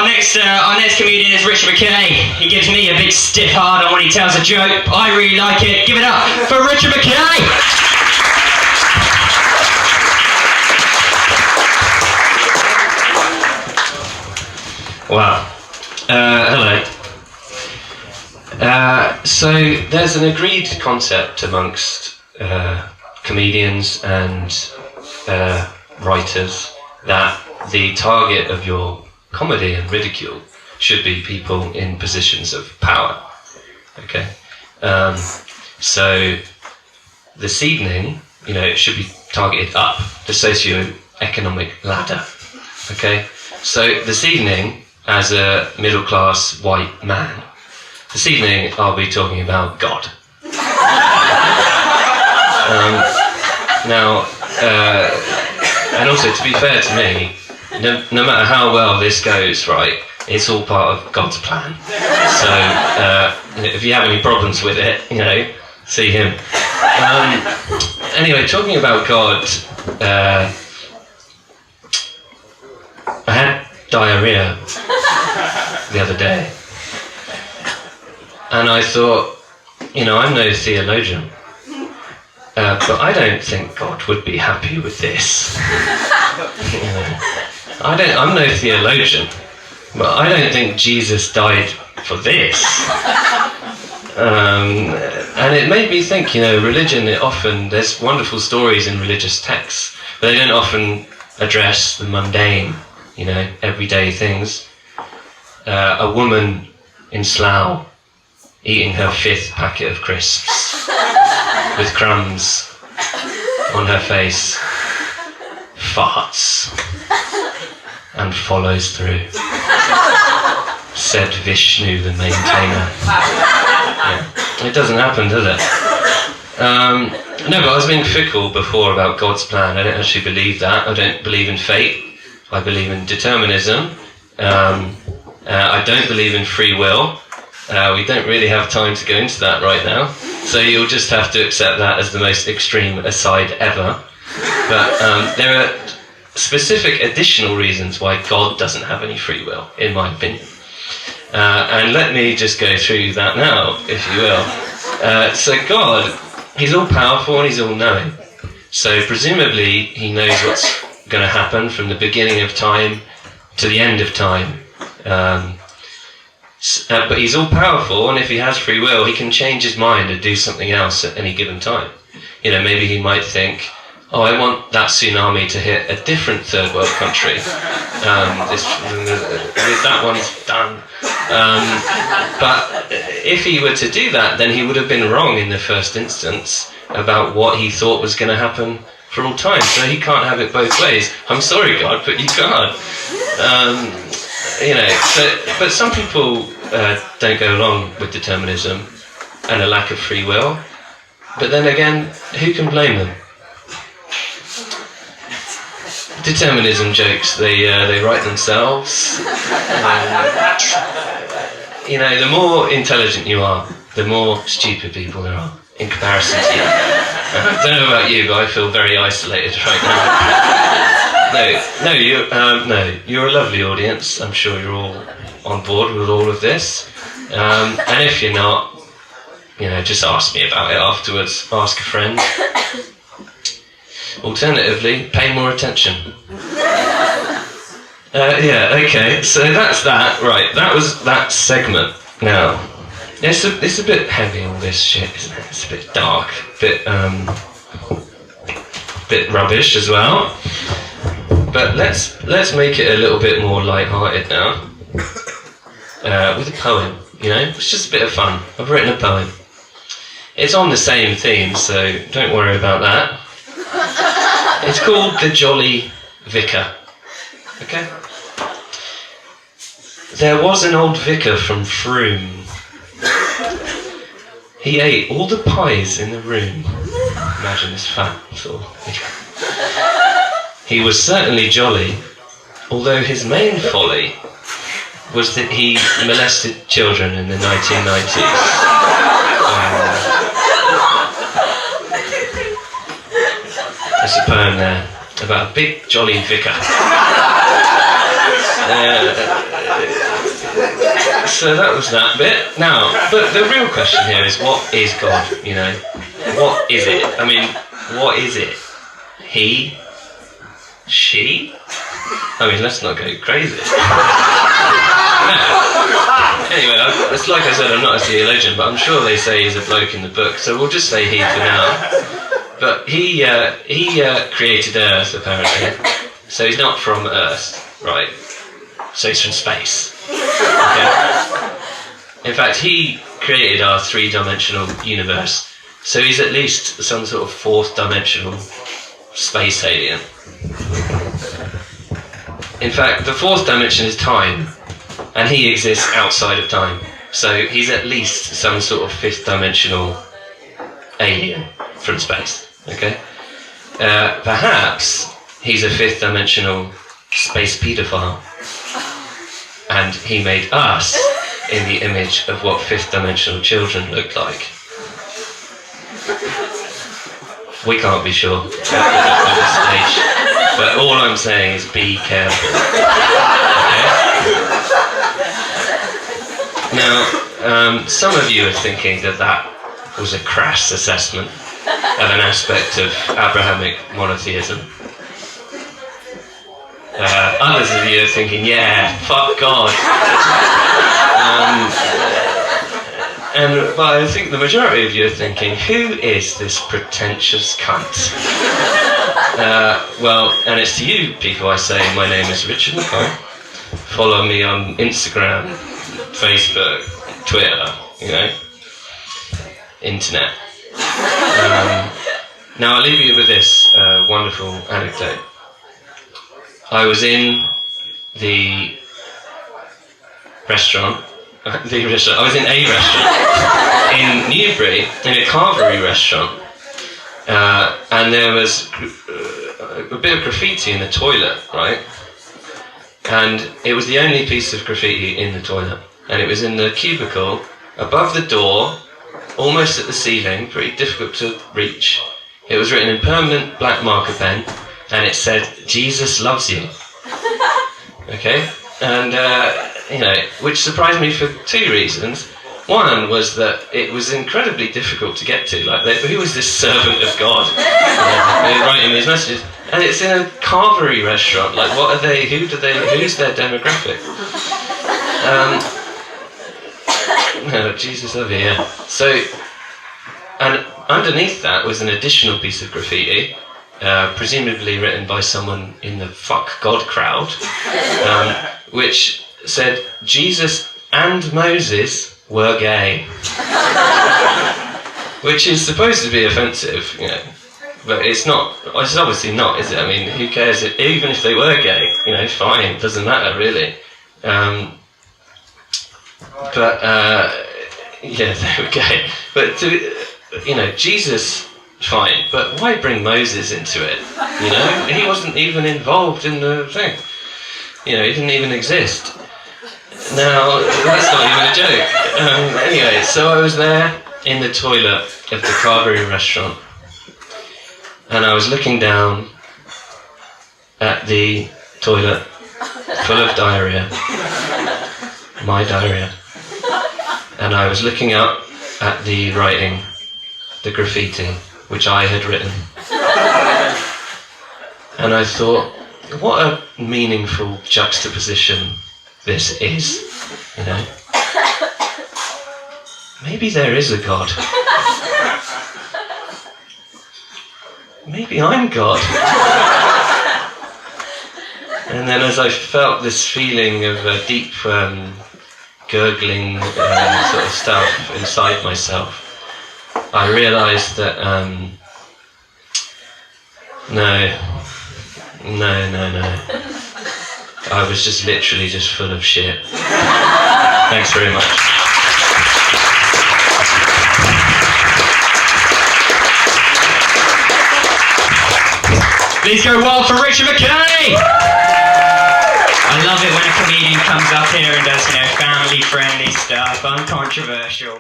Our next comedian is Richard McKay. He gives me a big stiff hard on when he tells a joke. I really like it. Give it up for Richard McKay. Wow. Hello. So there's an agreed concept amongst comedians and writers that the target of your comedy and ridicule should be people in positions of power. Okay. So this evening, it should be targeted up the socio-economic ladder. Okay. So this evening, as a middle-class white man, this evening I'll be talking about God. And also, to be fair to me, no matter how well this goes, right, it's all part of God's plan. So, if you have any problems with it, see him. Anyway, talking about God, I had diarrhea the other day, and I thought, I'm no theologian, but I don't think God would be happy with this. I'm no theologian, but I don't think Jesus died for this. And it made me think, religion, there's wonderful stories in religious texts, but they don't often address the mundane, everyday things. A woman in Slough eating her 5th packet of crisps with crumbs on her face, farts, and follows through. Said Vishnu, the maintainer. Yeah. It doesn't happen, does it? No, but I was being fickle before about God's plan. I don't actually believe that. I don't believe in fate. I believe in determinism. I don't believe in free will. We don't really have time to go into that right now. So you'll just have to accept that as the most extreme aside ever. But there are specific additional reasons why God doesn't have any free will, in my opinion. And let me just go through that now, if you will. So God, he's all powerful and he's all knowing. So presumably he knows what's going to happen from the beginning of time to the end of time. But he's all powerful, and if he has free will, he can change his mind and do something else at any given time. Maybe he might think, I want that tsunami to hit a different third world country. That one's done. But if he were to do that, then he would have been wrong in the first instance about what he thought was going to happen for all time. So he can't have it both ways. I'm sorry, God, but you can't. But some people don't go along with determinism and a lack of free will. But then again, who can blame them? Determinism jokes, they write themselves. The more intelligent you are, the more stupid people there are in comparison to you. I don't know about you, but I feel very isolated right now. You're a lovely audience. I'm sure you're all on board with all of this. And if you're not, just ask me about it afterwards. Ask a friend. Alternatively, pay more attention. Okay, so that's that. Right, that was that segment. Now, it's a bit heavy, all this shit, isn't it? It's a bit dark, bit rubbish as well. But let's make it a little bit more light-hearted now. With a poem, it's just a bit of fun. I've written a poem. It's on the same theme, so don't worry about that. It's called The Jolly Vicar. Okay? There was an old vicar from Frome. He ate all the pies in the room. Imagine this fat little vicar. He was certainly jolly, although his main folly was that he molested children in the 1990s. There's a poem there about a big jolly vicar. So that was that bit. Now, but the real question here is, what is God? You know, what is it? I mean, what is it? He? She? I mean, let's not go crazy. No. Anyway, it's like I said, I'm not a theologian, but I'm sure they say he's a bloke in the book, so we'll just say he for now. But he created Earth, apparently. So he's not from Earth, right? So he's from space. Okay? In fact, he created our three-dimensional universe. So he's at least some sort of fourth-dimensional space alien. In fact, the fourth dimension is time, and he exists outside of time. So he's at least some sort of fifth-dimensional alien from space. Okay? Perhaps he's a fifth-dimensional space paedophile, and he made us in the image of what fifth-dimensional children look like. We can't be sure at this stage, but all I'm saying is be careful. Okay? Now, some of you are thinking that was a crass assessment of an aspect of Abrahamic monotheism. Others of you are thinking, yeah, fuck God. But I think the majority of you are thinking, who is this pretentious cunt? Well, and it's to you people I say, my name is Richard McKay. Follow me on Instagram, Facebook, Twitter, you know, internet. Now I'll leave you with this wonderful anecdote. I was in the restaurant. I was in a restaurant in Newbury, in a carvery restaurant, and there was a bit of graffiti in the toilet, right? And it was the only piece of graffiti in the toilet, and it was in the cubicle above the door, almost at the ceiling, pretty difficult to reach. It was written in permanent black marker pen, and it said, "Jesus loves you." Okay? And, you know, which surprised me for two reasons. One was that it was incredibly difficult to get to. Like, who was this servant of God writing these messages? And it's in a carvery restaurant. Like, what are they? Who's their demographic? No, Jesus love you, yeah. So, and underneath that was an additional piece of graffiti, presumably written by someone in the fuck God crowd, which said, "Jesus and Moses were gay," which is supposed to be offensive, you know, but it's not. It's obviously not, is it? I mean, who cares? Even if they were gay, you know, fine, doesn't matter really. But yeah, they were gay. But you know, Jesus, fine. But why bring Moses into it? You know, he wasn't even involved in the thing. You know, he didn't even exist. Now, that's not even a joke. Anyway, so I was there in the toilet of the carvery restaurant, and I was looking down at the toilet full of diarrhea, my diarrhea, and I was looking up at the writing, the graffiti, which I had written, and I thought, what a meaningful juxtaposition this is, you know. Maybe there is a God. Maybe I'm God. And then as I felt this feeling of deep gurgling sort of stuff inside myself, I realised that no. I was just literally just full of shit. Thanks very much. Please go wild for Richard McKay! I love it when a comedian comes up here and does, you know, family-friendly stuff, uncontroversial.